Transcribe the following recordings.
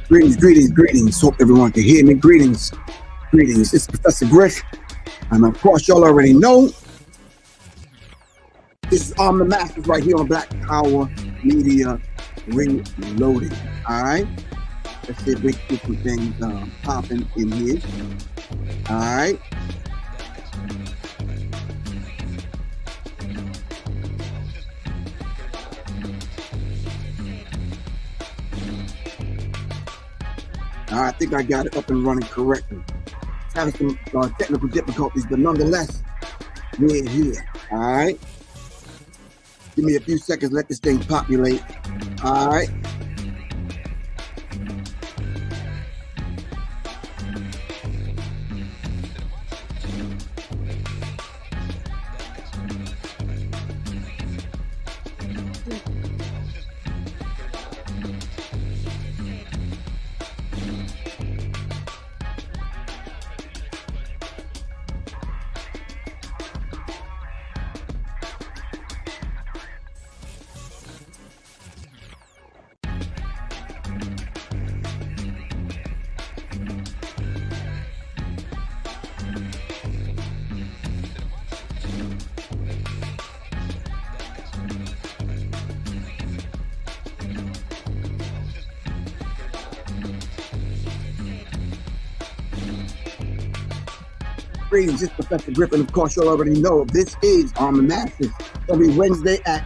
Greetings, greetings, greetings. Hope everyone can hear me. Greetings, greetings. It's Professor Griff. And of course, y'all already know this is the Masters right here on Black Power Media Reloaded. All right. Let's see if we can get some things popping in here. All right. I think I got it up and running correctly. Having some technical difficulties, but nonetheless, we're here. All right. Give me a few seconds, let this thing populate. All right. Greetings, it's Professor Griff, and of course you already know this is the Masters every Wednesday at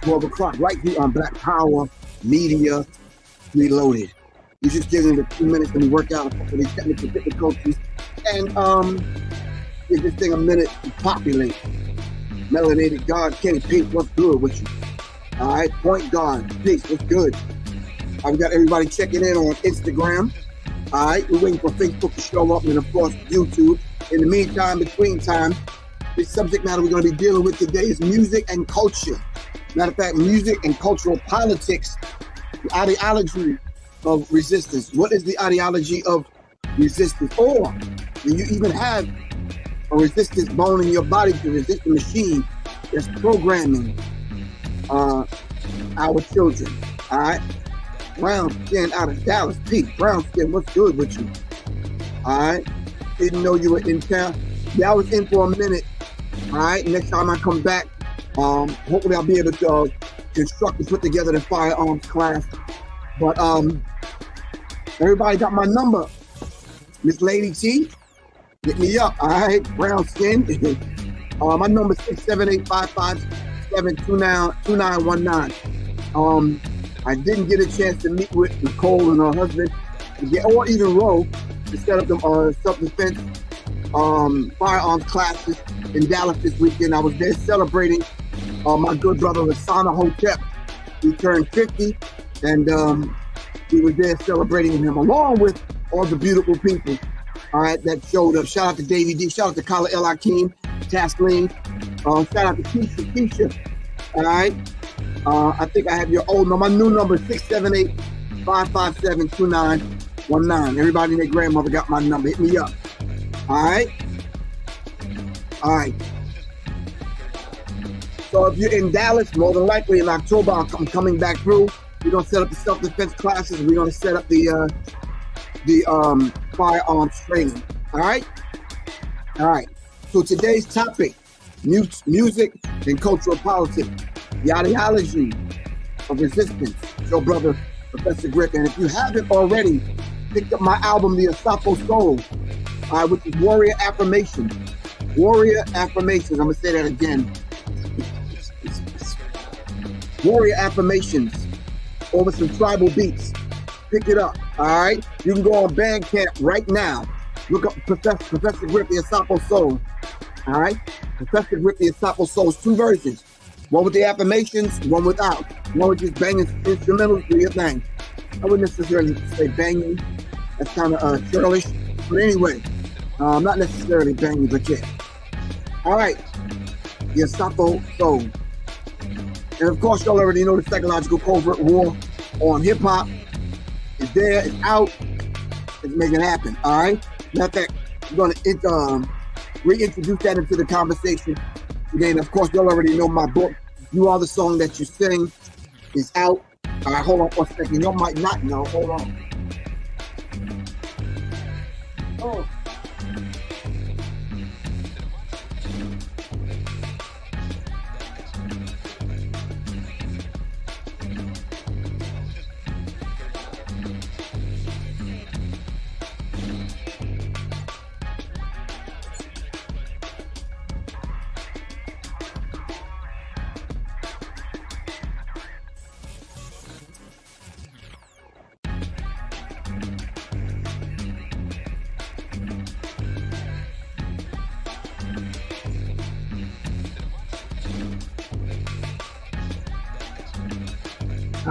12 o'clock right here on Black Power Media Reloaded. You just give it a few minutes and work out a couple of these technical difficulties and give this thing a minute to populate. Melanated God, Kenny Pace, what's good with you? All right, Point God, Pace, what's good? We got everybody checking in on Instagram. All right, we're waiting for Facebook to show up, and of course YouTube. In the meantime, between time, the subject matter we're going to be dealing with today is music and culture. Matter of fact, music and cultural politics, the ideology of resistance. What is the ideology of resistance? Or do you even have a resistance bone in your body to resist the machine that's programming our children? All right. Brown skin out of Dallas. Pete, brown skin, what's good with you? All right. Didn't know you were in town. Yeah, I was in for a minute. All right. Next time I come back, hopefully I'll be able to construct and put together the firearms class. But everybody got my number. Miss Lady T, hit me up. All right. Brown skin. My number is 678-557-2919. I didn't get a chance to meet with Nicole and her husband, or even Ro, to set up the self-defense firearms classes in Dallas this weekend. I was there celebrating my good brother Lasana Hotep. He turned 50, and we were there celebrating him along with all the beautiful people, all right, that showed up. Shout out to Davey D, shout out to Kala El Hakim, Tasleen, shout out to Keisha, all right. I think I have your old number. My new number is 678-557-2919. Everybody and their grandmother got my number. Hit me up. All right? All right. So if you're in Dallas, more than likely in October, I'm coming back through. We're going to set up the self-defense classes. We're going to set up the firearms training. All right? All right. So today's topic, music and cultural politics. The ideology of resistance. Your brother, Professor Griff. And if you haven't already picked up my album, The Asapo Soul, which is Warrior Affirmations. Warrior Affirmations. I'm going to say that again. Warrior Affirmations. Over some tribal beats. Pick it up. All right? You can go on Bandcamp right now. Look up Professor Griff, The Asapo Soul. All right? Professor Griff, The Asapo Soul. 2 versions. One with the affirmations, one without. One with just banging instrumentals, do your thing. I wouldn't necessarily say banging. That's kind of churlish. But anyway, not necessarily banging, but yeah. All right. The Asapo Soul. And of course, y'all already know the psychological covert war on hip-hop. It's there, it's out. Let's make it happen, all right? Matter of fact, we're going to reintroduce that into the conversation. Again, of course, y'all already know my book, You Are the Song That You Sing, is out. All right, hold on for a second. Y'all might not know. Hold on. Oh.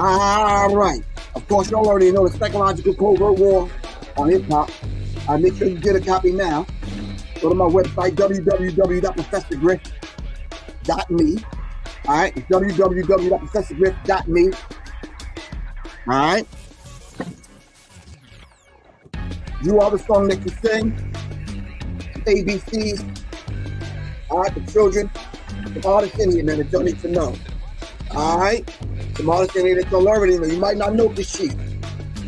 All right. Of course, y'all already know the psychological covert war on hip hop. Make sure you get a copy now. Go to my website, www.professorgriff.me. All right, it's www.professorgriff.me. All right. You are the song that you sing. ABCs. All right, the children. The artists in here, man, that y'all need to know. All right. Some artists in here that y'all already know. You might not know this shit.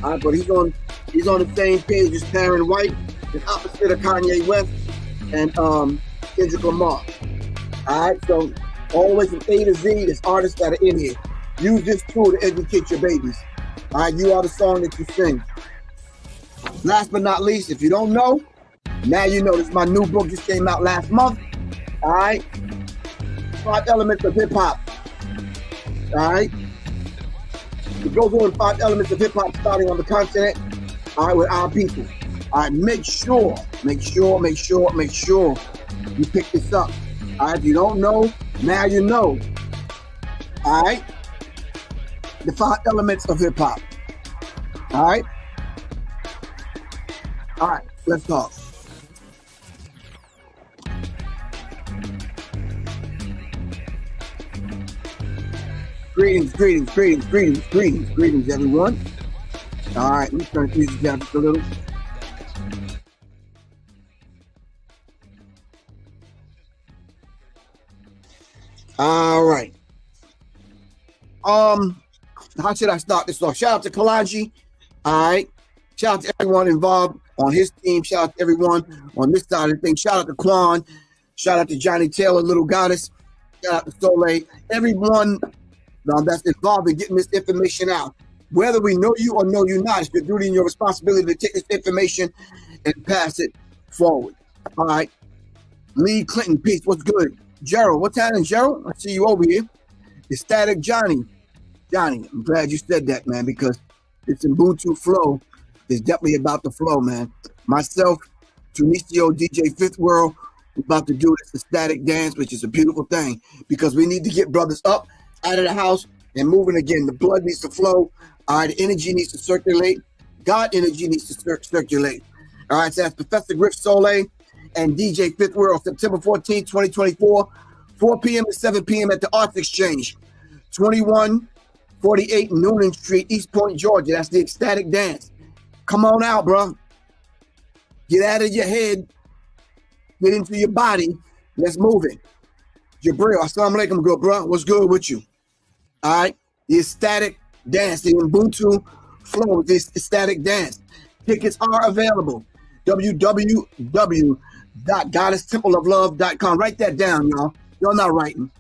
All right, but he's on the same page as Karen White, the opposite of Kanye West and Kendrick Lamar. All right, so all the way from A to Z, there's artists that are in here. Use this tool to educate your babies. All right, you are the song that you sing. Last but not least, if you don't know, now you know. This is my new book, just came out last month. All right, 5 Elements of Hip Hop. All right, it goes over the 5 elements of hip hop starting on the continent. All right, with our people. All right, make sure you pick this up. All right, if you don't know, now you know. All right, the 5 elements of hip hop. All right, let's talk. Greetings, everyone. All right, let me turn the music down just a little. All right. How should I start this off? Shout out to Kalanji. All right. Shout out to everyone involved on his team. Shout out to everyone on this side of the thing. Shout out to Quan. Shout out to Johnny Taylor, Little Goddess. Shout out to Soleil. Everyone that's involved in getting this information out. Whether we know you or know you not, it's your duty and your responsibility to take this information and pass it forward. All right. Lee Clinton, peace. What's good? Gerald, what's happening, Gerald? I see you over here. It's Static Johnny. Johnny, I'm glad you said that, man, because this Ubuntu flow is definitely about the flow, man. Myself, Tunisia, DJ Fifth World, we're about to do this ecstatic dance, which is a beautiful thing, because we need to get brothers up out of the house and moving again. The blood needs to flow. All right, the energy needs to circulate. God energy needs to circulate. All right, so that's Professor Griff Soleil and DJ Fifth World, September 14th, 2024, 4 p.m. to 7 p.m. at the Arts Exchange, 2148 Noonan Street, East Point, Georgia. That's the ecstatic dance. Come on out, bro. Get out of your head. Get into your body. Let's move it. Jabril, assalamu alaikum, good bro. What's good with you? All right, the ecstatic dance, the Ubuntu flow, this ecstatic dance. Tickets are available. www.goddesstempleoflove.com. Write that down, y'all. You're not writing.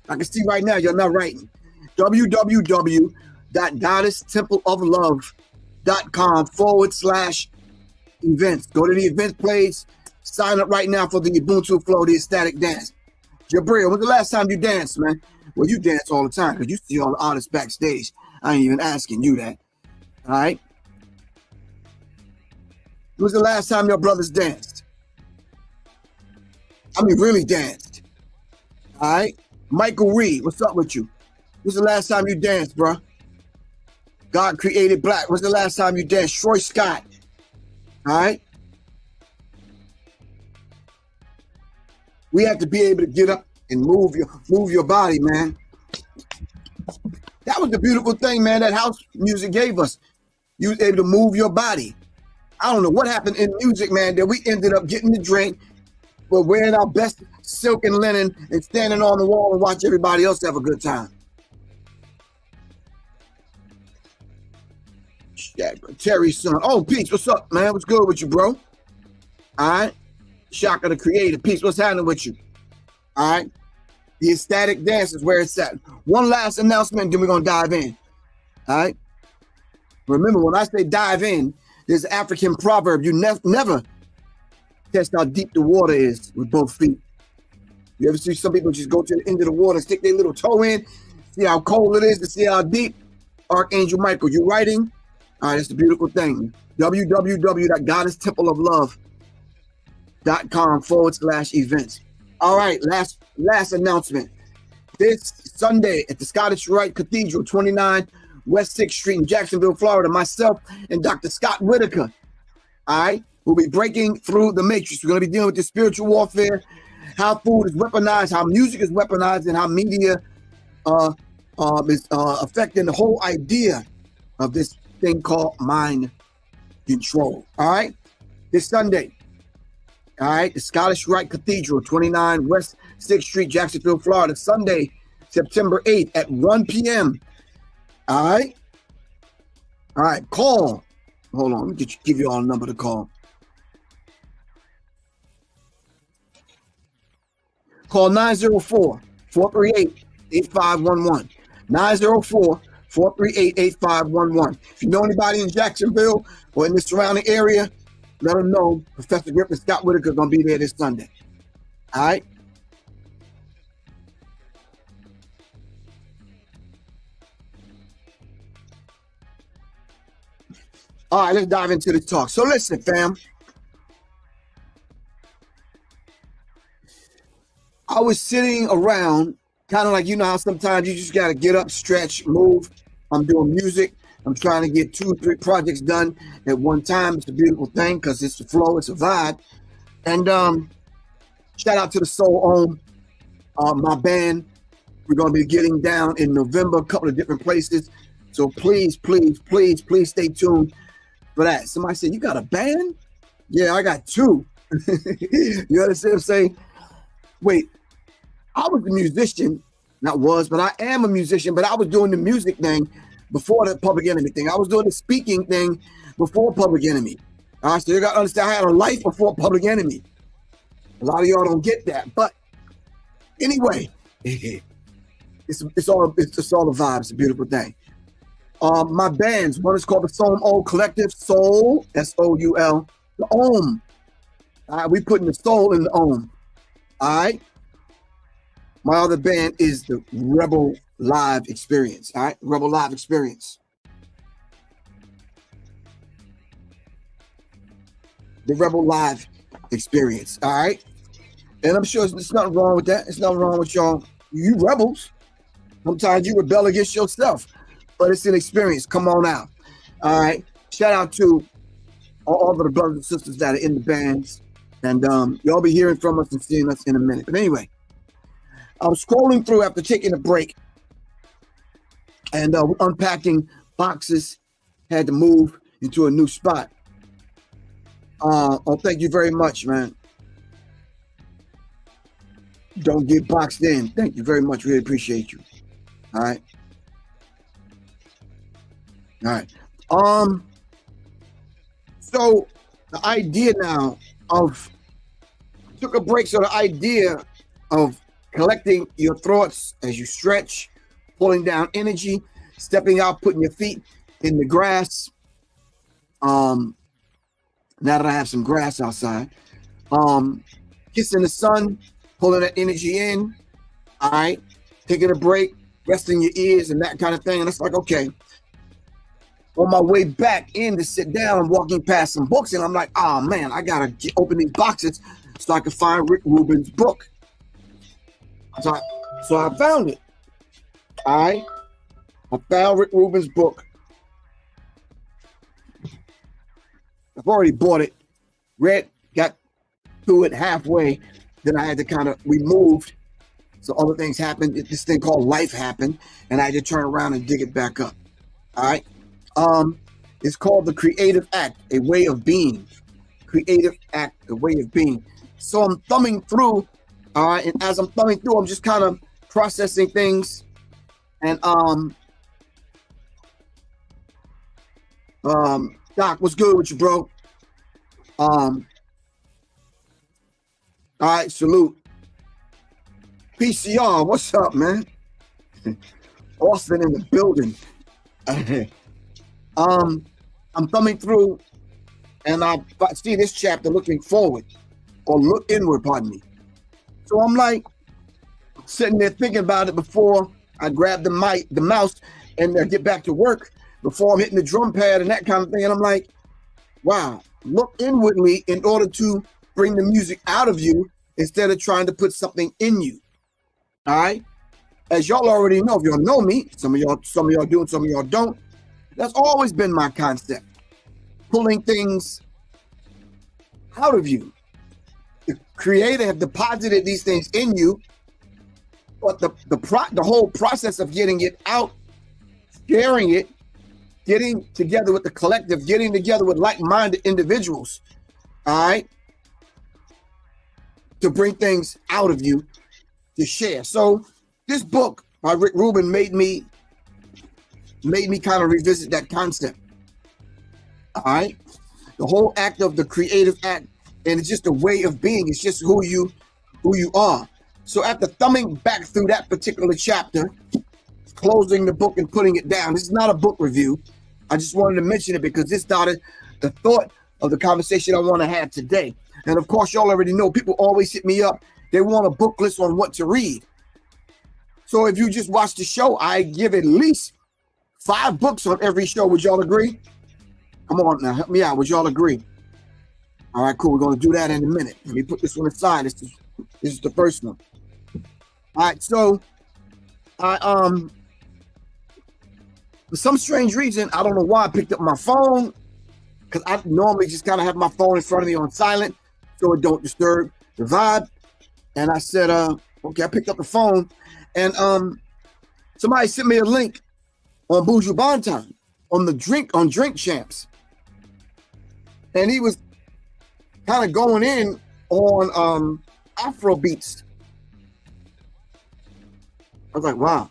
I can see right now you're not writing. www.goddesstempleoflove.com/events. Go to the event page. Sign up right now for the Ubuntu flow, the ecstatic dance. Jabril, when's the last time you danced, man? Well, you dance all the time because you see all the artists backstage. I ain't even asking you that. All right? When's the last time your brothers danced? I mean, really danced. All right? Michael Reed, what's up with you? When's the last time you danced, bro? God Created Black. When's the last time you danced? Troy Scott. All right? We have to be able to get up and move your body, man. That was the beautiful thing, man, that house music gave us. You was able to move your body. I don't know what happened in music, man, that we ended up getting the drink, but wearing our best silk and linen and standing on the wall and watch everybody else have a good time. Terry's son. Oh, Peach, what's up, man? What's good with you, bro? All right. Chakra, the creative piece. What's happening with you? All right. The ecstatic dance is where it's at. One last announcement, then we're going to dive in. All right. Remember, when I say dive in, there's an African proverb. You never test how deep the water is with both feet. You ever see some people just go to the end of the water, stick their little toe in, see how cold it is, to see how deep? Archangel Michael, you writing? All right, that's the beautiful thing. www.goddesstempleoflove.com/events. All right, last announcement. This Sunday at the Scottish Rite Cathedral, 29 West 6th Street in Jacksonville, Florida, myself and Dr. Scott Whitaker, all right, we'll be breaking through the matrix. We're going to be dealing with the spiritual warfare, how food is weaponized, how music is weaponized, and how media is affecting the whole idea of this thing called mind control. All right, this Sunday. All right, the Scottish Rite Cathedral, 29 West 6th Street, Jacksonville, Florida, Sunday, September 8th at 1 p.m. All right. All right, call. Hold on, let me give you all a number to call. Call 904-438-8511. 904-438-8511. If you know anybody in Jacksonville or in the surrounding area, let them know Professor Griff and Scott Whitaker are going to be there this Sunday. All right? All right, let's dive into the talk. So listen, fam. I was sitting around, kind of like, you know how sometimes you just got to get up, stretch, move. I'm doing music. I'm trying to get 2 or 3 projects done at one time. It's a beautiful thing because it's the flow, it's a vibe. And shout out to the Soul Ohm, my band. We're going to be getting down in November, a couple of different places. So please, please, please, please stay tuned for that. Somebody said, you got a band? Yeah, I got 2. You understand what I'm saying? Wait, I was a musician, not was, but I am a musician, but I was doing the music thing before the Public Enemy thing. I was doing the speaking thing before Public Enemy. All right, so you got to understand I had a life before Public Enemy. A lot of y'all don't get that, but anyway, it's all the vibes. It's a beautiful thing. My bands, one is called the Soul Ohm Collective, Soul, S-O-U-L, the Ohm. All right, we putting the soul in the Ohm. All right. My other band is the Rebel Live Experience. All right, Rebel Live Experience. The Rebel Live Experience. All right, and I'm sure there's nothing wrong with that. There's nothing wrong with y'all. You rebels. Sometimes you rebel against yourself, but it's an experience. Come on out. All right. Shout out to all of the brothers and sisters that are in the bands. And y'all be hearing from us and seeing us in a minute. But anyway, I was scrolling through after taking a break and unpacking boxes, had to move into a new spot. Oh, thank you very much, man. Don't get boxed in. Thank you very much. Really appreciate you. All right. All right. So the idea now of took a break. So the idea of collecting your thoughts as you stretch, pulling down energy, stepping out, putting your feet in the grass. Now that I have some grass outside, kissing the sun, pulling that energy in. All right, taking a break, resting your ears and that kind of thing. And it's like, okay. On my way back in to sit down, I'm walking past some books, and I'm like, oh man, I gotta open these boxes so I can find Rick Rubin's book. So I found it. All right, I found Rick Rubin's book. I've already bought it, read, got through it halfway. Then I had to we moved. So other things happened. This thing called life happened, and I had to turn around and dig it back up. All right. It's called The Creative Act, A Way of Being. Creative Act, A Way of Being. So I'm thumbing through, all right, and as I'm thumbing through, I'm just kind of processing things. And Doc, what's good with you, bro? All right, salute. PCR, what's up, man? Austin in the building. I'm thumbing through and I see this chapter looking forward, or look inward, pardon me. So I'm like sitting there thinking about it before I grab the mouse and get back to work, before I'm hitting the drum pad and that kind of thing. And I'm like, wow, look inwardly in order to bring the music out of you instead of trying to put something in you. All right. As y'all already know, if y'all know me, some of y'all do and some of y'all don't. That's always been my concept. Pulling things out of you. The creator have deposited these things in you, but the whole process of getting it out, sharing it, getting together with the collective, getting together with like-minded individuals, all right, to bring things out of you to share. So this book by Rick Rubin made me kind of revisit that concept. All right, the whole act of the creative act, and it's just a way of being. It's just who you are. So after thumbing back through that particular chapter, closing the book and putting it down, this is not a book review. I just wanted to mention it because this started the thought of the conversation I want to have today. And of course, y'all already know, people always hit me up. They want a book list on what to read. So if you just watch the show, I give at least 5 books on every show. Would y'all agree? Come on now, help me out. Would y'all agree? All right, cool. We're going to do that in a minute. Let me put this one aside. This is the first one. All right, so for some strange reason, I don't know why, I picked up my phone, because I normally just kind of have my phone in front of me on silent so it don't disturb the vibe. And I said, okay, I picked up the phone, and somebody sent me a link on Buju Banton on Drink Champs. And he was kind of going in on Afrobeats. I was like, wow.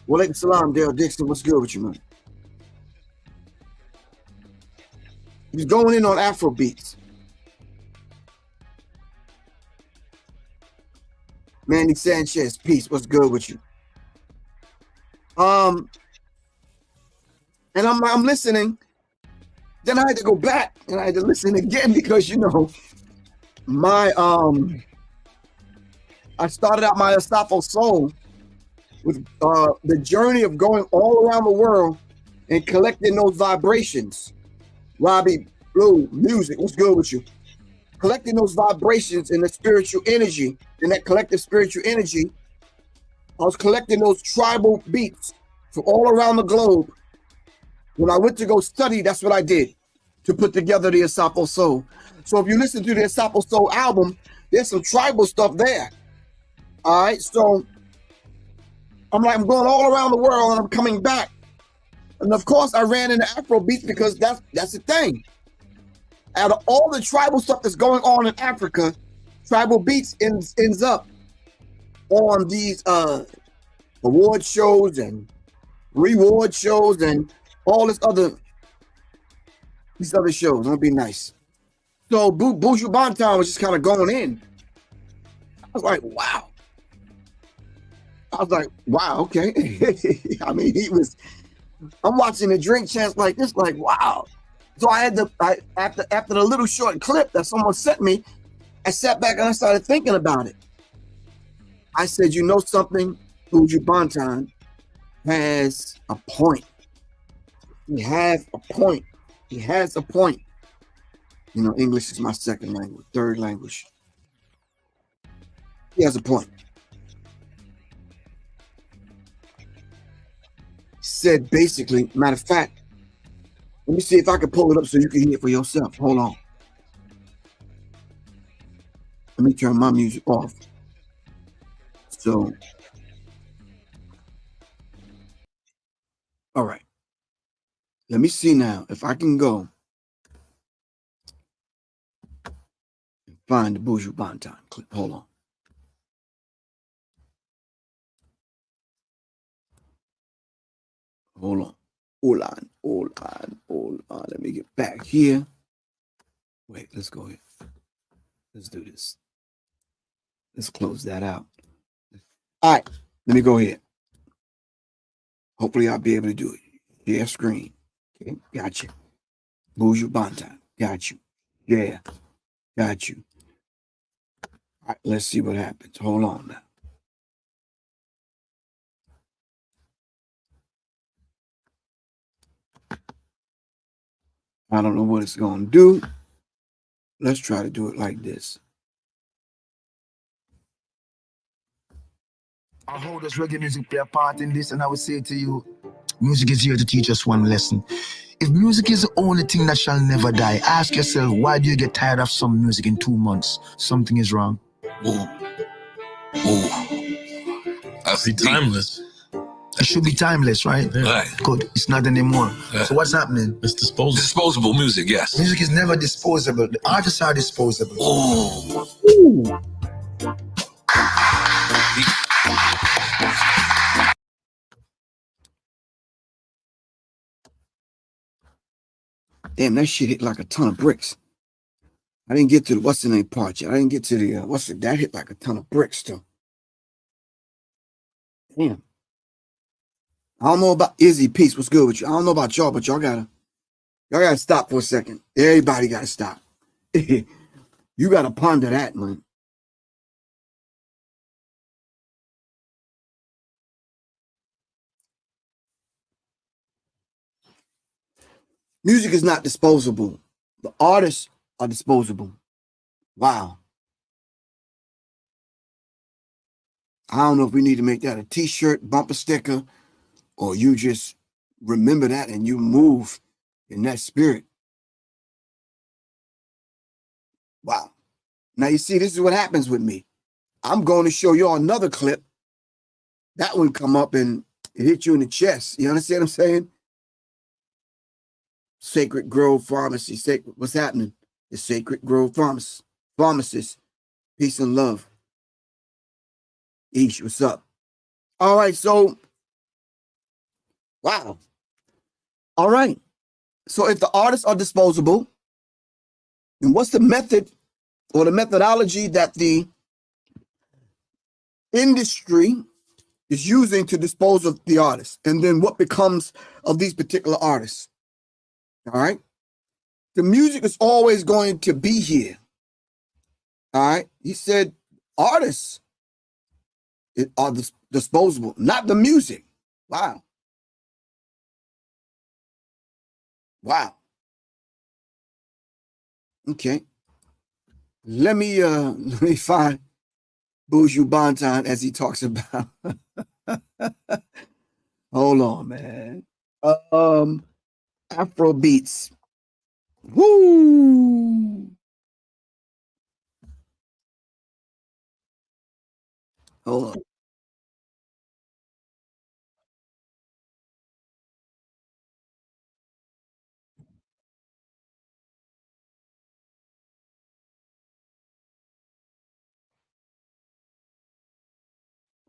Walaikum salam, Dale Dixon. What's good with you, man? He's going in on Afrobeats. Manny Sanchez, peace. What's good with you? And I'm listening. Then I had to go back and I had to listen again because, you know, my I started out my Asafo Soul with the journey of going all around the world and collecting those vibrations. Robbie Blue Music, what's good with you? Collecting those vibrations in the spiritual energy, in that collective spiritual energy. I was collecting those tribal beats from all around the globe. When I went to go study, that's what I did to put together the Asafo Soul. So if you listen to the Asafo Soul album, there's some tribal stuff there. All right, so I'm like, I'm going all around the world and I'm coming back. And of course, I ran into Afrobeats because that's the thing. Out of all the tribal stuff that's going on in Africa, tribal beats ends up on these award shows and reward shows and all these other shows. It'll be nice. So Buju Banton was just kind of going in. I was like, wow. Okay. I mean, I'm watching the Drink Champs like this, like, wow. So after the little short clip that someone sent me, I sat back and I started thinking about it. I said, you know something? Buju Banton has a point. He has a point. He has a point. You know, English is my second language, third language. He has a point. Said basically, matter of fact, let me see if I can pull it up so you can hear it for yourself. Hold on. Let me turn my music off. So, all right. Let me see now if I can go and find the Buju Banton clip. Hold on. Hold on. Hold on. Let me get back here. Wait, let's go here. Let's do this. Let's close that out. All right, let me go ahead. Hopefully I'll be able to do it. Share screen. Okay, got you. Buju Banton. Got you. Yeah, got you. All right, let's see what happens. Hold on now. I don't know what it's going to do. Let's try to do it like this. How does reggae music play a part in this? And I would say to you, music is here to teach us one lesson. If music is the only thing that shall never die, ask yourself, why do you get tired of some music in 2 months? Something is wrong. Ooh. That's timeless. It should be timeless, right? Yeah. Right. Good. It's not anymore. Yeah. So what's happening? It's disposable. Disposable music, yes. Music is never disposable. The artists are disposable. Ooh. Damn, that shit hit like a ton of bricks. I didn't get to the what's the name part yet. I didn't get to the that hit like a ton of bricks still. Damn. I don't know about Izzy Peace. What's good with you? I don't know about y'all, but y'all gotta stop for a second. Everybody gotta stop. You gotta ponder that, man. Music is not disposable. The artists are disposable. Wow. I don't know if we need to make that a t-shirt, bumper sticker, or you just remember that and you move in that spirit. Wow. Now you see, this is what happens with me. I'm going to show y'all another clip. That one come up and it hit you in the chest. You understand what I'm saying? Sacred Grove Pharmacy. What's happening? The Sacred Grove Pharmacist. Peace and love. Ish, what's up? All right, so, wow. All right. So if the artists are disposable, then what's the method or the methodology that the industry is using to dispose of the artists? And then what becomes of these particular artists? All right. The music is always going to be here. All right. He said artists are disposable, not the music. Wow. Wow. Okay. Let me find Buju Banton as he talks about. Hold on, man. Afrobeats. Woo! Hold on.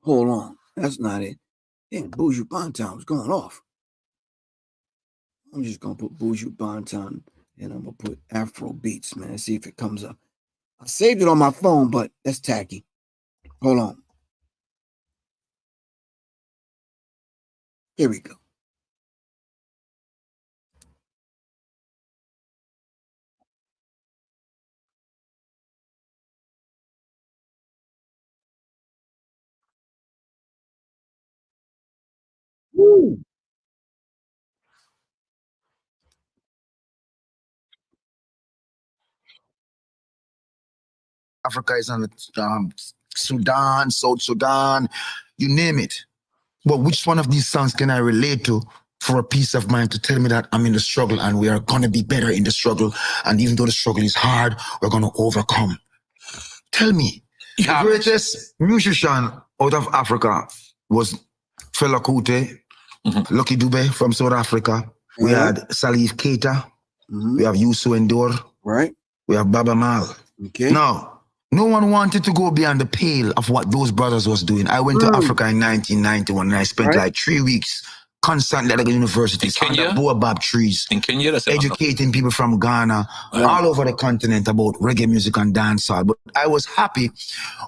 Hold on. That's not it. Damn, Buju Banton was going off. I'm just going to put Buju Banton and I'm going to put Afrobeats, man. See if it comes up. I saved it on my phone, but that's tacky. Hold on. Here we go. Woo. Africa is on the Sudan, South Sudan, you name it. But which one of these songs can I relate to for a peace of mind to tell me that I'm in the struggle and we are going to be better in the struggle? And even though the struggle is hard, we're going to overcome. Tell me, the greatest musician out of Africa was Fela Kuti, Lucky Dube from South Africa. We had Salif Keita. We have Youssou N'Dour. Right. We have Baba Mal. Okay. Now, no one wanted to go beyond the pale of what those brothers was doing. I went to Africa in 1991 and I spent like 3 weeks constantly at the universities, In Kenya? under baobab trees, In Kenya, that's educating people from Ghana, all over the continent about reggae music and dancehall. But I was happy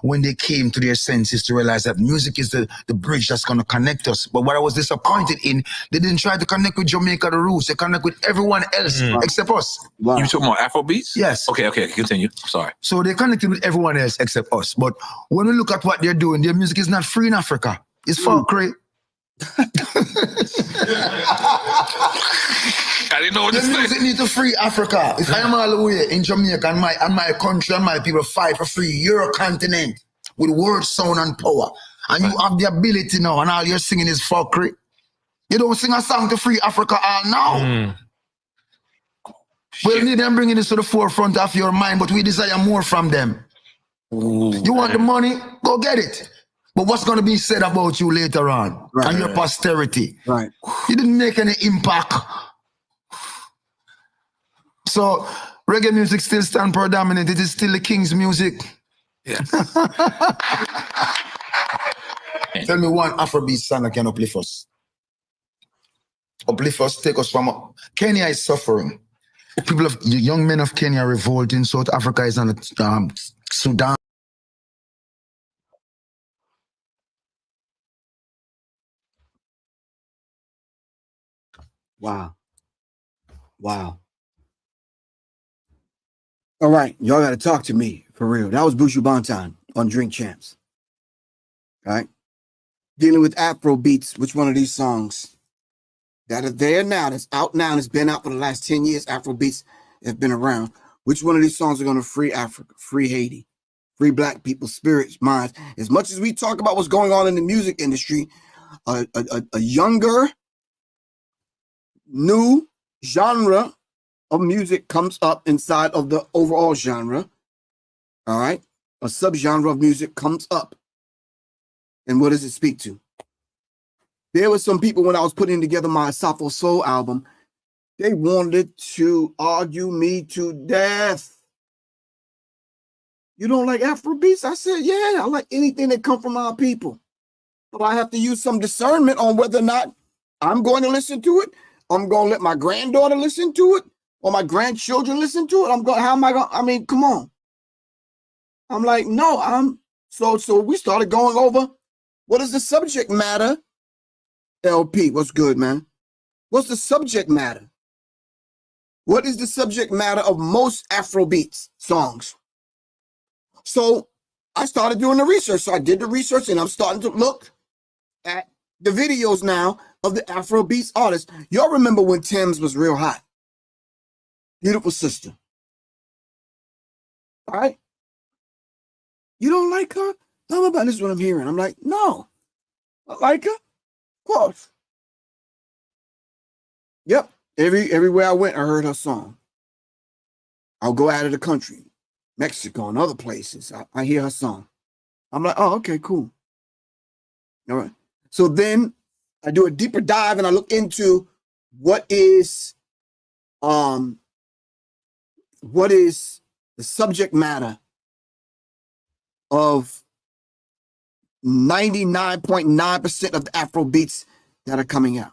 when they came to their senses to realize that music is the bridge that's going to connect us. But what I was disappointed in, they didn't try to connect with Jamaica, the roots. They connect with everyone else except us. Wow. You talking about Afrobeats? Yes. Okay, continue. Sorry. So they connected with everyone else except us. But when we look at what they're doing, their music is not free in Africa. It's folklore. I didn't know what to The say. music need to free Africa. If I am all the way in Jamaica and my country and my people fight for free your continent with word, sound, and power, and you have the ability now, and all you're singing is folklore, you don't sing a song to free Africa all now. We need them bringing this to the forefront of your mind, but we desire more from them. You want the money? Go get it. But what's going to be said about you later on and your posterity? Right. You didn't make any impact. So reggae music still stands predominant. It is still the king's music. Yeah. Tell me one Afrobeat song that can uplift us. Uplift us, take us from... Kenya is suffering. People of the young men of Kenya are revolting. South Africa is on Sudan. Wow. Wow. All right. Y'all got to talk to me for real. That was Bushu Banton on Drink Champs. All right. Dealing with Afrobeats. Which one of these songs that are there now, that's out now, and it's been out for the last 10 years, Afrobeats have been around. Which one of these songs are going to free Africa, free Haiti, free black people, spirits, minds? As much as we talk about what's going on in the music industry, a younger, new genre of music comes up inside of the overall genre. All right. A subgenre of music comes up. And what does it speak to? There were some people when I was putting together my Safo Soul album, they wanted to argue me to death. You don't like Afrobeats? I said, yeah, I like anything that come from our people. But I have to use some discernment on whether or not I'm going to listen to it. I'm going to let my granddaughter listen to it or my grandchildren listen to it. How am I going? I mean, come on. I'm like, no, so we started going over what is the subject matter. LP, what's good, man? What's the subject matter? What is the subject matter of most Afrobeats songs? So I started doing the research. So I did the research and I'm starting to look at the videos now of the Afrobeats artists. Y'all remember when Thames was real hot? Beautiful sister. All right. You don't like her? Tell me about this is what I'm hearing. I'm like, no. I like her. Of course. Yep. Everywhere I went, I heard her song. I'll go out of the country, Mexico and other places. I hear her song. I'm like, oh, okay, cool. All right. So then I do a deeper dive and I look into what is the subject matter of 99.9% of the Afrobeats that are coming out.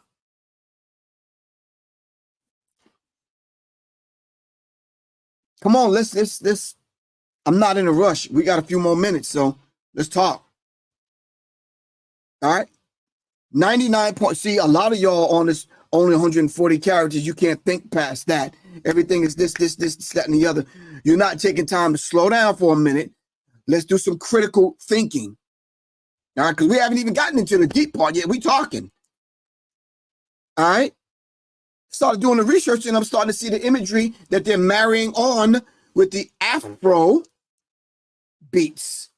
Come on, let's. I'm not in a rush. We got a few more minutes, so let's talk. All right. 99 point. See, a lot of y'all on this only 140 characters. You can't think past that. Everything is this, that, and the other. You're not taking time to slow down for a minute. Let's do some critical thinking. All right, because we haven't even gotten into the deep part yet. We talking. All right. Started doing the research and I'm starting to see the imagery that they're marrying on with the Afro beats.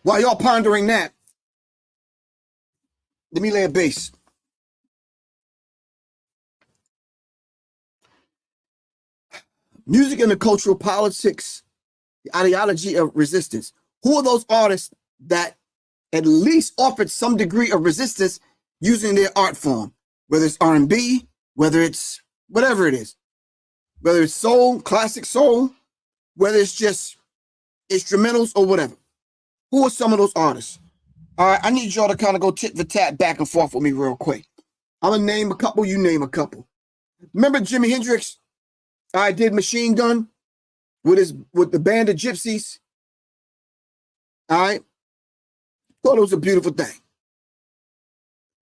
While y'all pondering that, let me lay a base. Music and the cultural politics, the ideology of resistance. Who are those artists that at least offered some degree of resistance using their art form? Whether it's R&B, whether it's whatever it is. Whether it's soul, classic soul, whether it's just instrumentals or whatever. Who are some of those artists? All right, I need y'all to kind of go tit for tat back and forth with me real quick. I'm gonna name a couple, you name a couple. Remember Jimi Hendrix? I did Machine Gun with the band of gypsies. All right. Thought it was a beautiful thing.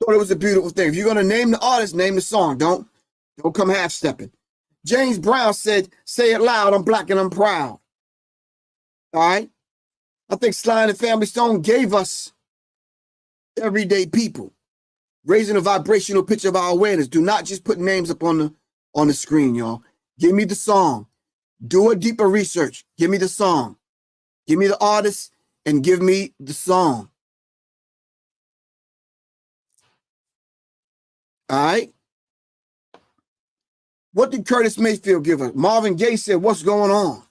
Thought it was a beautiful thing. If you're gonna name the artist, name the song. Don't come half-stepping. James Brown said, "Say it loud, I'm black and I'm proud." All right. I think Sly and the Family Stone gave us everyday people, raising a vibrational pitch of our awareness. Do not just put names up on the screen, y'all. Give me the song. Do a deeper research. Give me the song. Give me the artist and give me the song. All right. What did Curtis Mayfield give us? Marvin Gaye said, "What's going on?"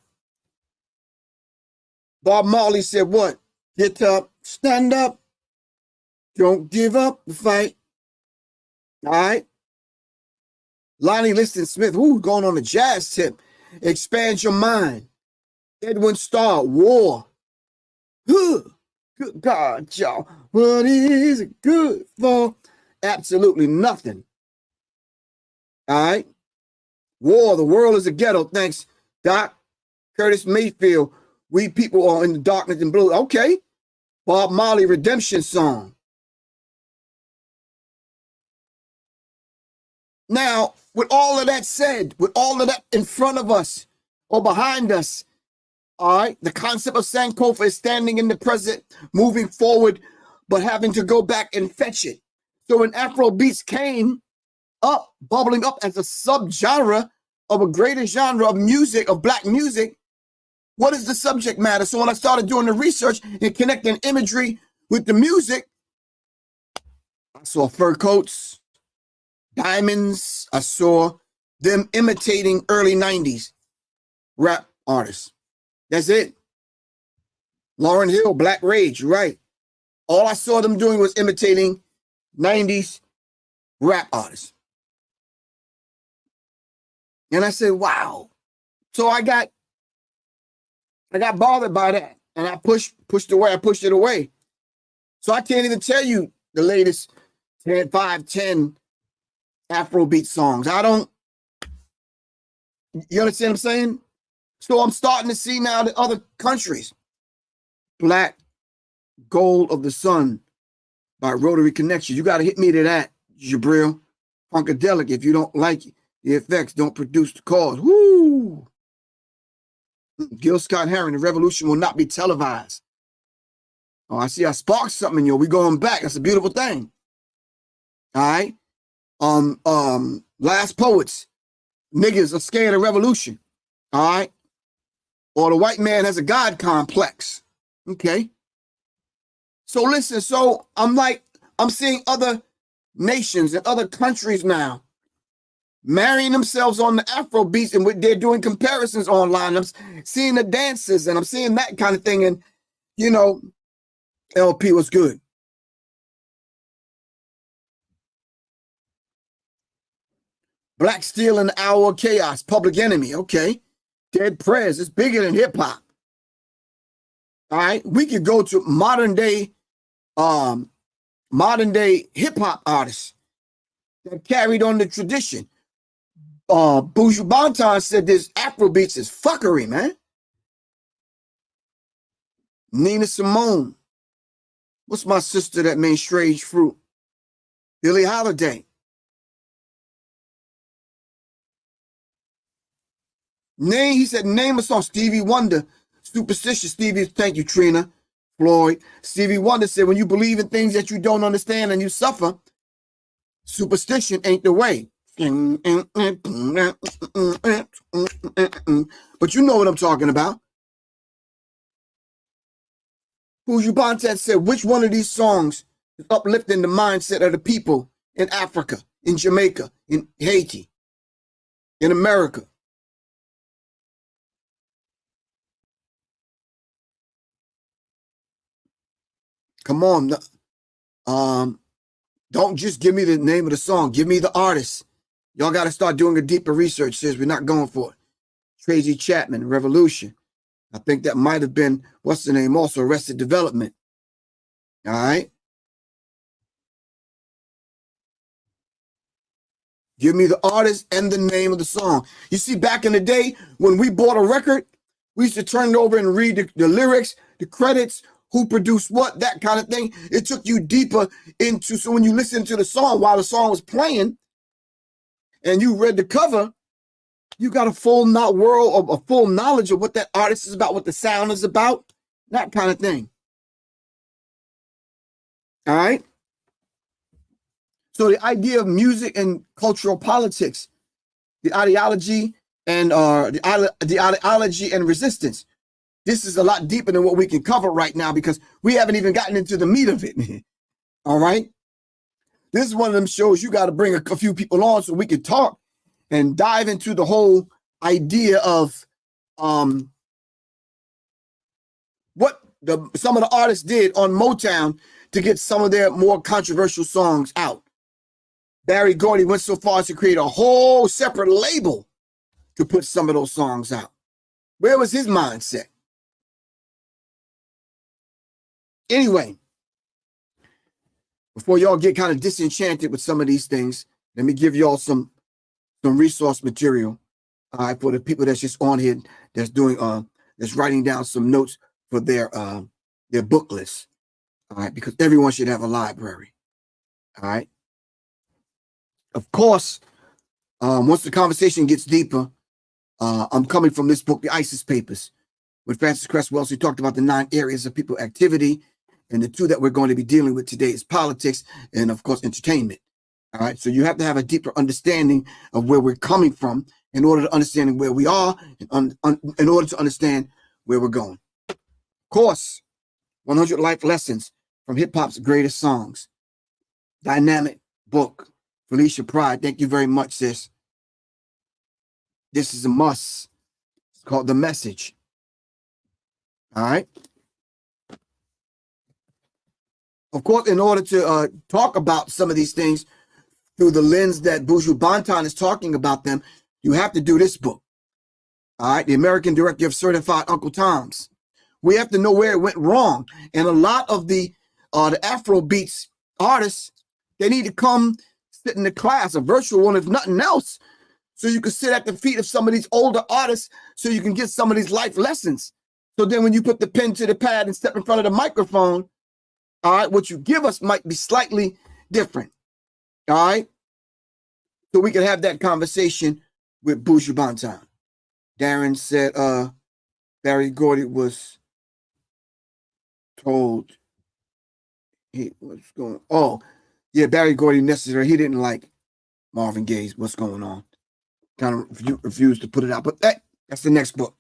Bob Marley said, "What? Get up, stand up. Don't give up the fight." All right. Lonnie Liston Smith, going on the jazz tip. Expand your mind. Edwin Starr, War. Good God, y'all. What is it good for? Absolutely nothing. All right. War, the world is a ghetto. Thanks, Doc. Curtis Mayfield, we people are in the darkness and blue. Okay. Bob Marley, Redemption Song. Now, with all of that said, with all of that in front of us or behind us, all right, the concept of Sankofa is standing in the present, moving forward, but having to go back and fetch it. So when Afrobeats came up, bubbling up as a subgenre of a greater genre of music, of black music, what is the subject matter? So when I started doing the research and connecting imagery with the music, I saw fur coats, diamonds. I saw them imitating early 90s rap artists. That's it. Lauryn Hill, Black Rage, right. All I saw them doing was imitating 90s rap artists. And I said, wow. So I got bothered by that. And I pushed it away. So I can't even tell you the latest 10 Afrobeat songs. You understand what I'm saying? So I'm starting to see now the other countries. Black Gold of the Sun by Rotary Connection. You got to hit me to that, Jabril. Funkadelic, if you don't like it. The effects don't produce the cause. Woo! Gil Scott Heron, the revolution will not be televised. Oh, I see I sparked something in you. We going back. That's a beautiful thing. All right. Last Poets. Niggas are scared of revolution. All right. Or the white man has a God complex. Okay. So listen, so I'm seeing other nations and other countries now marrying themselves on the Afro beats, and they're doing comparisons online. I'm seeing the dances and I'm seeing that kind of thing. And, you know, LP was good. Black Steel in the Hour of Chaos, Public Enemy. Okay. Dead Prez. It's bigger than hip hop. All right. We could go to modern day hip hop artists that carried on the tradition. Buju Banton said this Afrobeats is fuckery, man. Nina Simone. What's my sister that made Strange Fruit? Billie Holiday. He said, name a song. Stevie Wonder. Superstitious. Stevie, thank you, Trina. Floyd. Stevie Wonder said, when you believe in things that you don't understand and you suffer, superstition ain't the way. But you know what I'm talking about. Buju Banton said, which one of these songs is uplifting the mindset of the people in Africa, in Jamaica, in Haiti, in America? Come on. Don't just give me the name of the song. Give me the artist. Y'all got to start doing a deeper research, sis. We're not going for it. Tracy Chapman, Revolution. I think that might have been, what's the name? Also, Arrested Development. All right. Give me the artist and the name of the song. You see, back in the day when we bought a record, we used to turn it over and read the lyrics, the credits, who produced what, that kind of thing. It took you deeper into, so when you listen to the song while the song was playing and you read the cover, you got a full knowledge of what that artist is about, what the sound is about, that kind of thing. All right. So the idea of music and cultural politics, the ideology and the ideology and resistance. This is a lot deeper than what we can cover right now because we haven't even gotten into the meat of it. All right. This is one of them shows you got to bring a few people on so we can talk and dive into the whole idea of what some of the artists did on Motown to get some of their more controversial songs out. Barry Gordy went so far as to create a whole separate label to put some of those songs out. Where was his mindset? Anyway, before y'all get kind of disenchanted with some of these things, let me give y'all some resource material. All right, for the people that's just on here, that's doing that's writing down some notes for their book list. All right, because everyone should have a library. All right. Of course, once the conversation gets deeper, I'm coming from this book, The ISIS Papers, with Francis Cress Wells. He talked about the 9 areas of people activity, and the 2 that we're going to be dealing with today is politics and, of course, entertainment. All right, so you have to have a deeper understanding of where we're coming from in order to understand where we are, and in order to understand where we're going. Of course, 100 Life Lessons from Hip Hop's Greatest Songs. Dynamic book. Felicia Pride, thank you very much, sis. This is a must. It's called The Message. All right. Of course, in order to talk about some of these things through the lens that Buju Banton is talking about them, you have to do this book. All right. The American Directory of Certified Uncle Toms. We have to know where it went wrong. And a lot of the Afrobeats artists, they need to come sit in the class, a virtual one, if nothing else, so you can sit at the feet of some of these older artists so you can get some of these life lessons. So then when you put the pen to the pad and step in front of the microphone, all right, what you give us might be slightly different. All right. So we can have that conversation with Buju Banton. Darren said Barry Gordy was told he was going, oh, yeah, Barry Gordy necessary. He didn't like Marvin Gaye's What's Going On. Kind of refused to put it out. But that's the next book.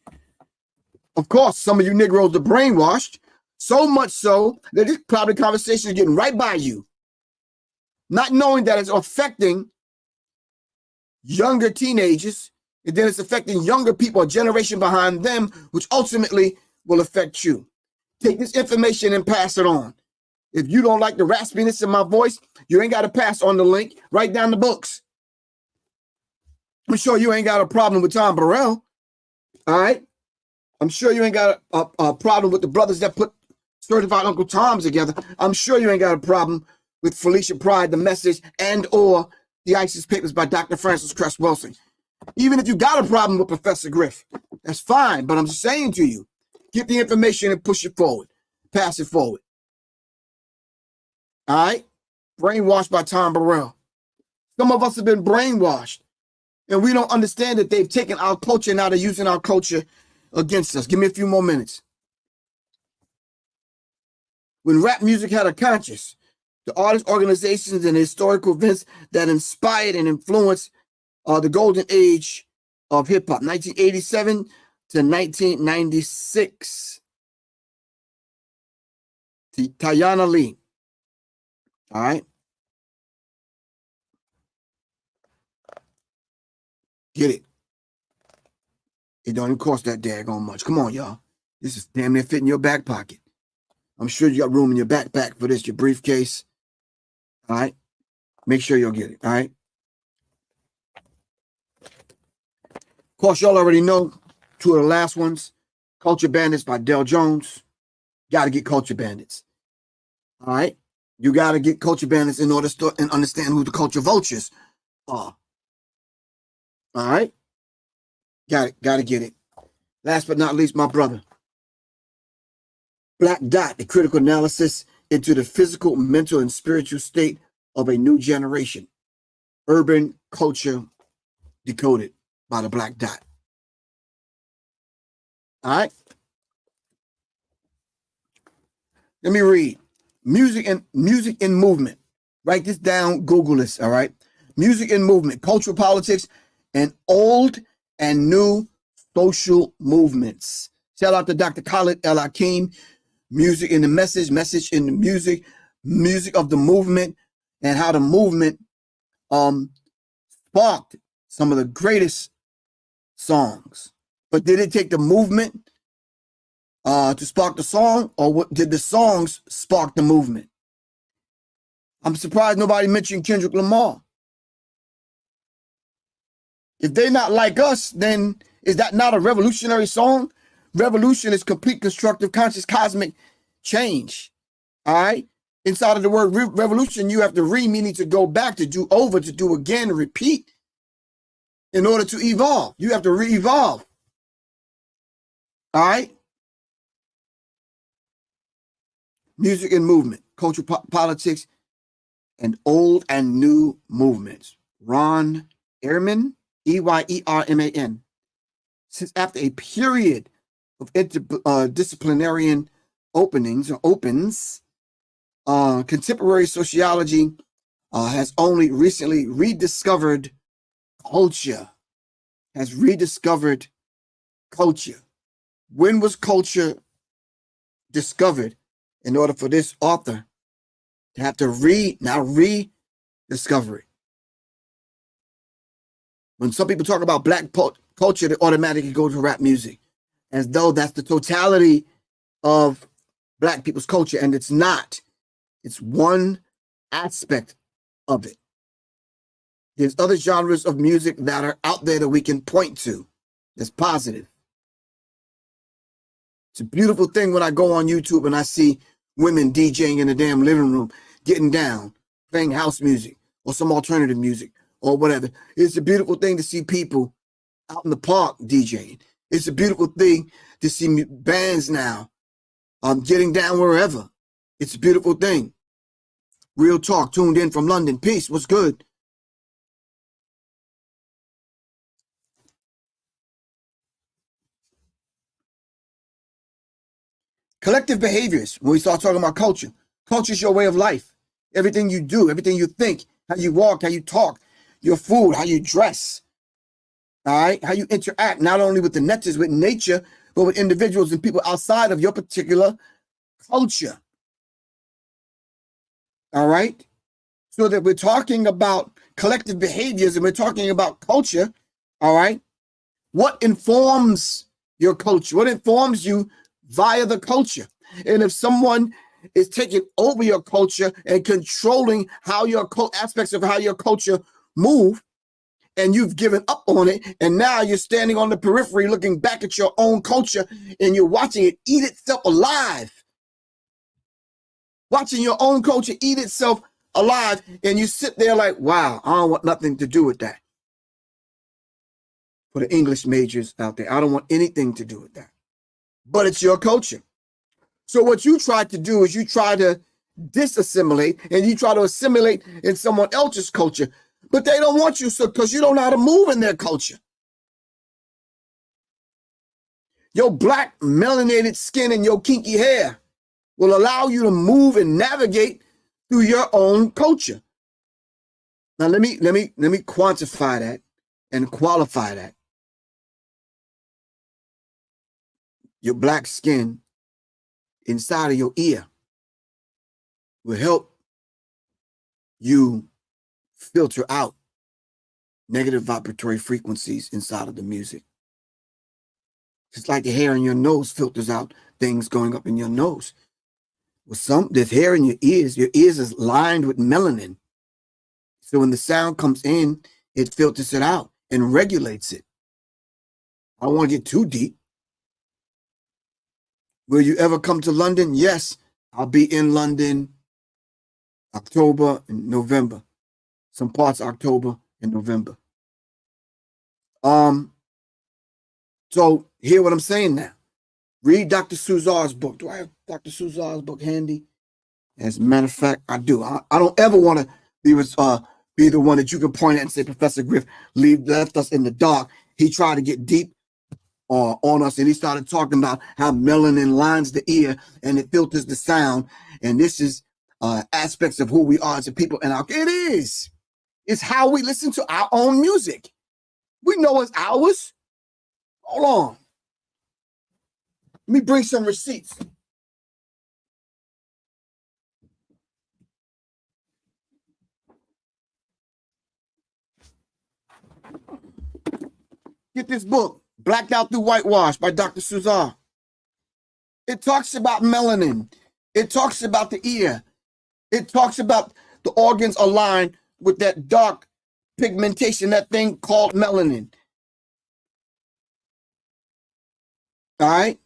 Of course, some of you Negroes are brainwashed, so much so that this probably conversation is getting right by you, not knowing that it's affecting younger teenagers, and then it's affecting younger people, a generation behind them, which ultimately will affect you. Take this information and pass it on. If you don't like the raspiness in my voice, you ain't got to pass on the link. Write down the books. I'm sure you ain't got a problem with Tom Burrell. All right? I'm sure you ain't got a problem with the brothers that put Certified Uncle Toms together. I'm sure you ain't got a problem with Felicia Pride, The Message, and or The ISIS Papers by Dr. Francis Cress Wilson. Even if you got a problem with Professor Griff, that's fine. But I'm just saying to you, get the information and push it forward. Pass it forward. All right? Brainwashed by Tom Burrell. Some of us have been brainwashed, and we don't understand that they've taken our culture and now they're using our culture against us. Give me a few more minutes. When rap music had a conscience, the artist organizations and historical events that inspired and influenced the golden age of hip-hop, 1987 to 1996. Tayana Lee. All right. Get it. It don't even cost that daggone much. Come on, y'all. This is damn near fit in your back pocket. I'm sure you got room in your backpack for this, your briefcase. All right. Make sure you'll get it. All right. Of course, y'all already know 2 of the last ones. Culture Bandits by Del Jones. Got to get Culture Bandits. All right. You got to get culture balance in order to and understand who the culture vultures are. All right. Got it. Got to get it. Last but not least, my brother. Black Dot, the critical analysis into the physical, mental, and spiritual state of a new generation. Urban culture decoded by the Black Dot. All right. Let me read. Music and movement. Write this down. Google this. All right. Music and movement, cultural politics, and old and new social movements. Shout out to Dr. Khalid El Hakim. Music in the message, message in the music, music of the movement, and how the movement sparked some of the greatest songs. But did it take the movement to spark the song, or what did the songs spark the movement? I'm surprised nobody mentioned Kendrick Lamar. If they're not like us, then is that not a revolutionary song? Revolution is complete, constructive, conscious, cosmic change. All right. Inside of the word revolution, you have to meaning to go back, to do over, to do again, repeat. In order to evolve, you have to re-evolve. All right. Music and movement, cultural politics, and old and new movements. Ron Ehrman, Eyerman. Since after a period of interdisciplinary opens, contemporary sociology has only recently rediscovered culture. When was culture discovered? In order for this author to have to rediscover it. When some people talk about black culture, they automatically go to rap music, as though that's the totality of black people's culture, and it's not. It's one aspect of it. There's other genres of music that are out there that we can point to that's positive. It's a beautiful thing when I go on YouTube and I see women DJing in the damn living room, getting down, playing house music or some alternative music or whatever. It's a beautiful thing to see people out in the park DJing. It's a beautiful thing to see bands now getting down wherever. It's a beautiful thing. Real talk, tuned in from London. Peace, what's good? Collective behaviors, when we start talking about culture. Culture is your way of life. Everything you do, everything you think, how you walk, how you talk, your food, how you dress, all right? How you interact, not only with the with nature, but with individuals and people outside of your particular culture, all right? So that we're talking about collective behaviors and we're talking about culture, all right? What informs your culture? What informs you via the culture? And if someone is taking over your culture and controlling how your aspects of how your culture move, and you've given up on it, and now you're standing on the periphery looking back at your own culture and you're watching it eat itself alive. Watching your own culture eat itself alive, and you sit there like, wow, I don't want nothing to do with that. For the English majors out there, I don't want anything to do with that. But it's your culture. So what you try to do is you try to disassimilate and you try to assimilate in someone else's culture, but they don't want you, so because you don't know how to move in their culture. Your black melanated skin and your kinky hair will allow you to move and navigate through your own culture. Now let me quantify that and qualify that. Your black skin inside of your ear will help you filter out negative vibratory frequencies inside of the music. Just like the hair in your nose filters out things going up in your nose. Well, there's hair in your ears is lined with melanin. So when the sound comes in, it filters it out and regulates it. I don't want to get too deep. Will you ever come to London? Yes, I'll be in London October and November. Some parts October and November. So hear what I'm saying now. Read Dr. Suzar's book. Do I have Dr. Suzar's book handy? As a matter of fact, I do. I don't ever want to be the one that you can point at and say, Professor Griff left us in the dark. He tried to get deep on us, and he started talking about how melanin lines the ear and it filters the sound. And this is aspects of who we are as a people. And it is. It's how we listen to our own music. We know it's ours. Hold on. Let me bring some receipts. Get this book, Blacked Out Through Whitewash by Dr. Suzar. It talks about melanin. It talks about the ear. It talks about the organs aligned with that dark pigmentation, that thing called melanin. All right?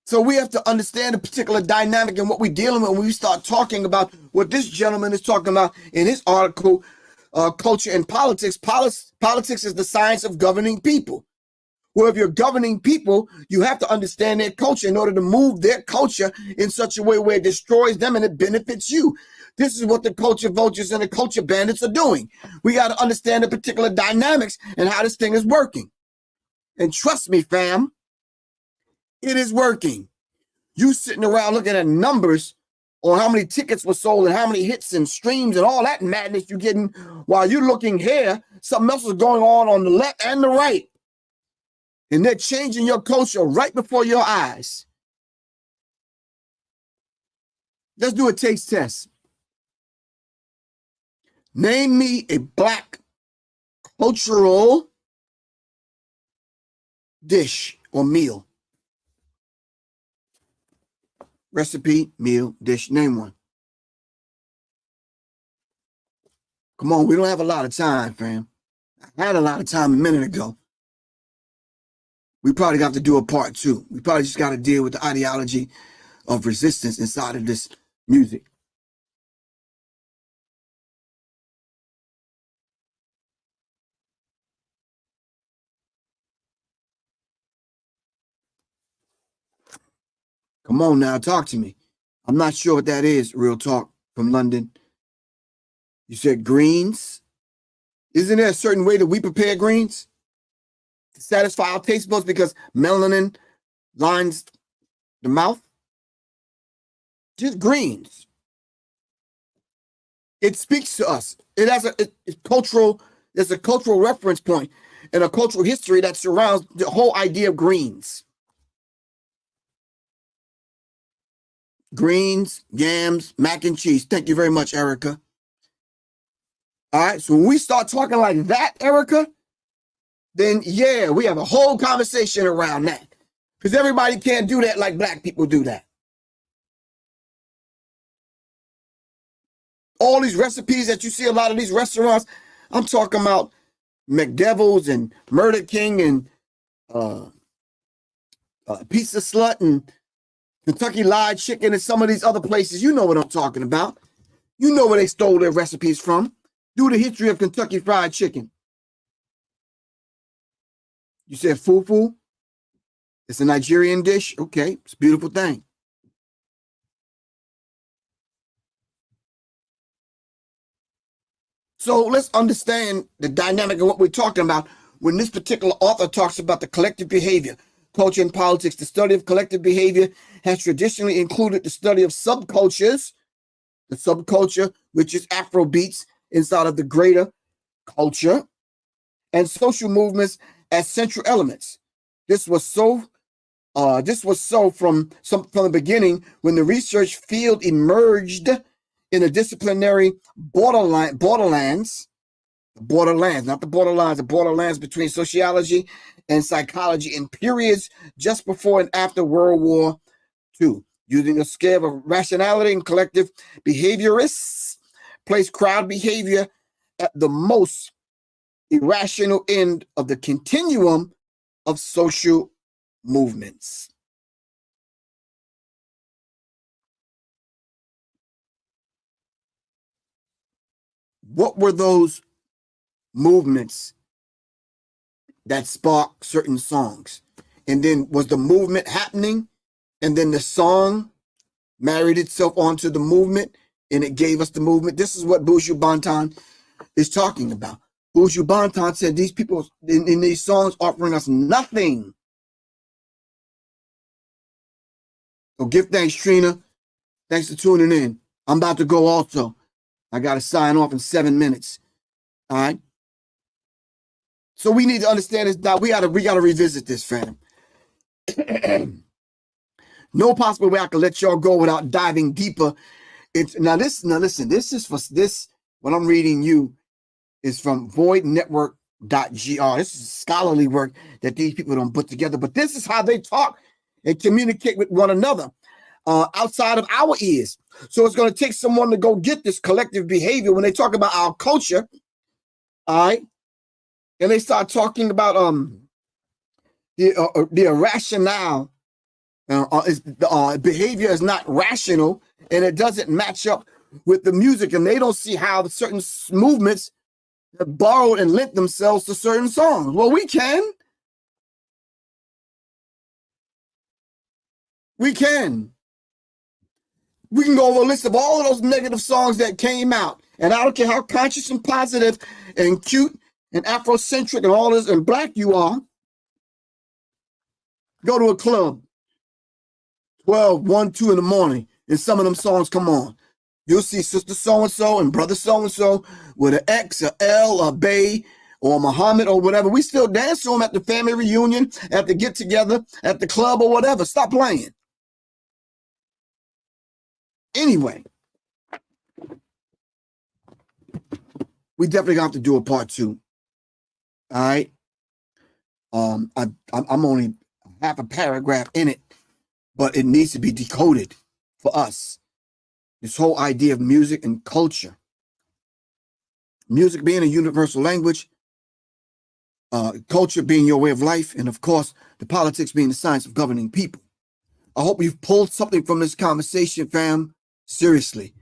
So we have to understand the particular dynamic and what we're dealing with when we start talking about what this gentleman is talking about in his article, Culture and Politics. Politics is the science of governing people. Well, if you're governing people, you have to understand their culture in order to move their culture in such a way where it destroys them and it benefits you. This is what the culture vultures and the culture bandits are doing. We got to understand the particular dynamics and how this thing is working. And trust me, fam, it is working. You sitting around looking at numbers on how many tickets were sold and how many hits and streams and all that madness you're getting while you're looking here. Something else is going on the left and the right. And they're changing your culture right before your eyes. Let's do a taste test. Name me a Black cultural dish or meal. Recipe, meal, dish, name one. Come on, we don't have a lot of time, fam. I had a lot of time a minute ago. We probably got to do a part 2. We probably just got to deal with the ideology of resistance inside of this music. Come on now, talk to me. I'm not sure what that is, real talk from London. You said greens. Isn't there a certain way that we prepare greens to satisfy our taste buds because melanin lines the mouth? Just greens. It speaks to us. It has there's a cultural reference point and a cultural history that surrounds the whole idea of greens. Greens, yams, mac and cheese. Thank you very much, Erica. All right, so when we start talking like that, Erica, then yeah, we have a whole conversation around that. Because everybody can't do that like Black people do that. All these recipes that you see a lot of these restaurants, I'm talking about McDevil's and Murder King and Pizza Slut and Kentucky Fried Chicken and some of these other places. You know what I'm talking about. You know where they stole their recipes from. Do the history of Kentucky Fried Chicken. You said fufu? It's a Nigerian dish? Okay, it's a beautiful thing. So let's understand the dynamic of what we're talking about when this particular author talks about the collective behavior, culture and politics. The study of collective behavior has traditionally included the study of subcultures, the subculture, which is Afrobeats, inside of the greater culture, and social movements as central elements. This was so from the beginning when the research field emerged in the disciplinary borderlands, not the borderlines, the borderlands between sociology and psychology in periods just before and after World War II, using a scale of rationality and collective behaviorists place crowd behavior at the most irrational end of the continuum of social movements. what were those movements that sparked certain songs? And then was the movement happening? And then the song married itself onto the movement and it gave us the movement. This is what Buju Banton is talking about. Buju Banton said these people in these songs offering us nothing. So give thanks, Trina. Thanks for tuning in. I'm about to go also. I got to sign off in 7 minutes. All right. So we need to understand this. Now we gotta revisit this, fam. No possible way I can let y'all go without diving deeper. Now listen, this is for this. What I'm reading you is from voidnetwork.gr. This is scholarly work that these people don't put together, but this is how they talk and communicate with one another outside of our ears. So it's going to take someone to go get this collective behavior when they talk about our culture. All right. And they start talking about the irrational. Behavior is not rational, and it doesn't match up with the music, and they don't see how the certain movements have borrowed and lent themselves to certain songs. Well, we can. We can go over a list of all of those negative songs that came out, and I don't care how conscious and positive and cute and Afrocentric and all this and black you are. Go to a club, 12, 1, 2 in the morning, and some of them songs come on. You'll see sister so-and-so and brother so-and-so with an X, a L, a Bay, or Muhammad or whatever. We still dance to them at the family reunion, at the get-together, at the club or whatever. Stop playing. Anyway, we definitely have to do a part 2. All right. I'm only half a paragraph in it, but it needs to be decoded for us. This whole idea of music and culture. Music being a universal language, culture being your way of life, and of course, the politics being the science of governing people. I hope you've pulled something from this conversation, fam. Seriously.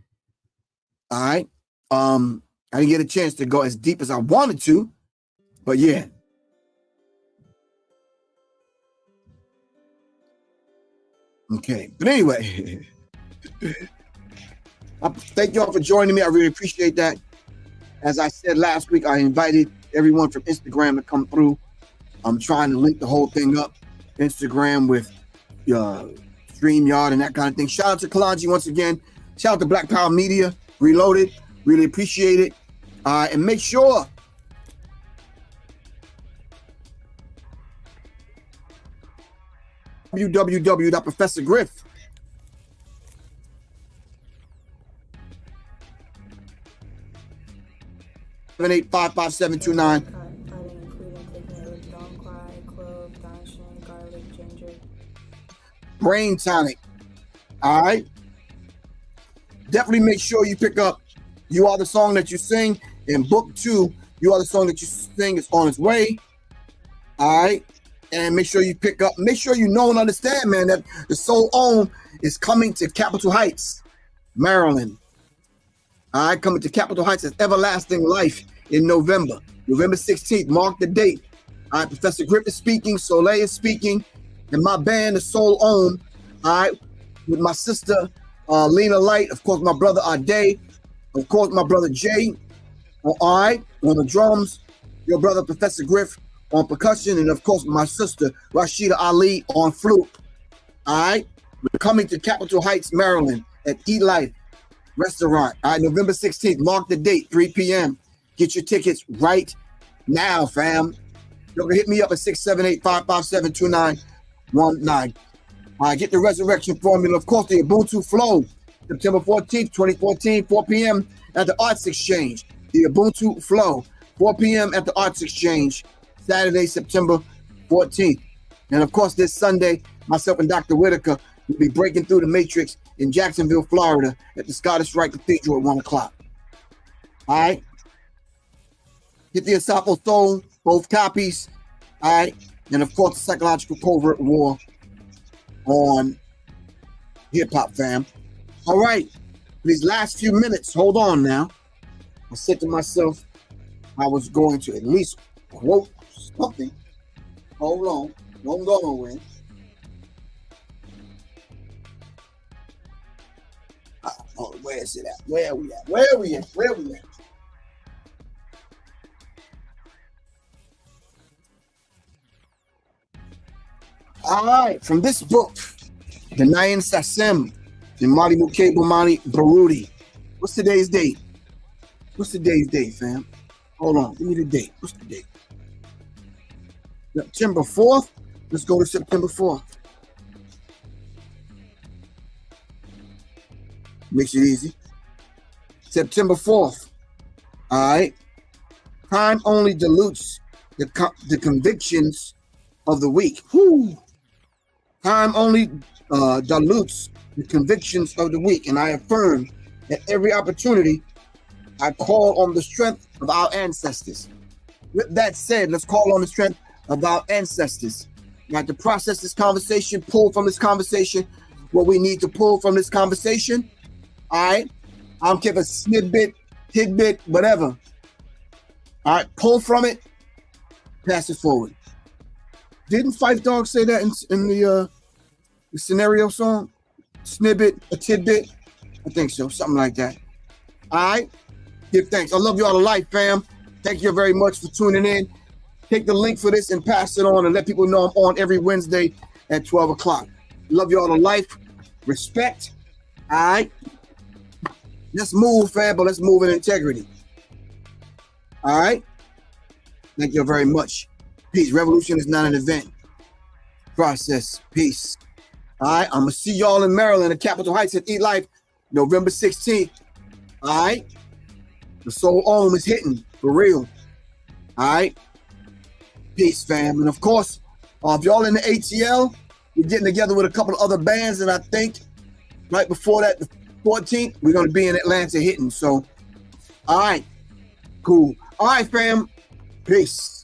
All right. I didn't get a chance to go as deep as I wanted to, but yeah. Okay. But anyway, I thank y'all for joining me. I really appreciate that. As I said last week, I invited everyone from Instagram to come through. I'm trying to link the whole thing up. Instagram with StreamYard and that kind of thing. Shout out to Kalanji once again. Shout out to Black Power Media, Reloaded. Really appreciate it. And make sure www.ProfessorGriff. Seven 855-729. Brain tonic. All right. Definitely make sure you pick up You Are the Song That You Sing. In book 2, You Are the Song That You Sing is on its way. All right. And make sure you pick up, make sure you know and understand, man, that the Soul Ohm is coming to Capitol Heights, Maryland. All right. Coming to Capitol Heights as Everlasting Life in November 16th. Mark the date. All right. Professor Griff is speaking. Soleil is speaking. And my band, the Soul Ohm, all right, with my sister, Lena Light, of course, my brother Ade, of course, my brother Jay, all right, on the drums, your brother Professor Griff on percussion, and of course, my sister Rashida Ali on flute. All right, we're coming to Capitol Heights, Maryland at Eat Life Restaurant. All right, November 16th, mark the date, 3 p.m. Get your tickets right now, fam. You can hit me up at 678-557-2919. Get the resurrection formula. Of course, the Ubuntu Flow, September 14th, 2014, 4 p.m. at the Arts Exchange. The Ubuntu Flow, 4 p.m. at the Arts Exchange, Saturday, September 14th. And of course, this Sunday, myself and Dr. Whitaker will be breaking through the matrix in Jacksonville, Florida at the Scottish Rite Cathedral at 1 o'clock. All right. Get the Asapo Soul, both copies. All right. And of course, the Psychological Covert War on hip hop, fam. All right. For these last few minutes, hold on now. I said to myself, I was going to at least quote something. Hold on. Don't go nowhere. Oh, where is it at? Where are we at? Where are we at? Where are we at? All right, from this book, The Nayan Sasem, the Mali Mukebo Mali Barudi. What's today's date? What's today's date, fam? Hold on, give me the date. What's the date? September 4th. Let's go to September 4th. Makes it easy. September 4th. All right. Time only dilutes the convictions of the weak. Whew. Time only dilutes the convictions of the weak. And I affirm that every opportunity I call on the strength of our ancestors. With that said, let's call on the strength of our ancestors. You have to process this conversation, pull from this conversation what we need to pull from this conversation. All right. I don't care if a snippet, tidbit, whatever. All right. Pull from it, pass it forward. Didn't Fife Dog say that in the scenario song? Snippet, a tidbit? I think so. Something like that. All right. Give thanks. I love you all to life, fam. Thank you very much for tuning in. Take the link for this and pass it on and let people know I'm on every Wednesday at 12 o'clock. Love you all to life. Respect. All right. Let's move, fam, but let's move in integrity. All right. Thank you very much. Peace. Revolution is not an event. Process. Peace. All right. I'm going to see y'all in Maryland at Capitol Heights at Eat Life, November 16th. All right. The Soul Ohm is hitting for real. All right. Peace, fam. And of course, if y'all in the ATL, we're getting together with a couple of other bands, and I think right before that, the 14th, we're going to be in Atlanta hitting. So, all right. Cool. All right, fam. Peace.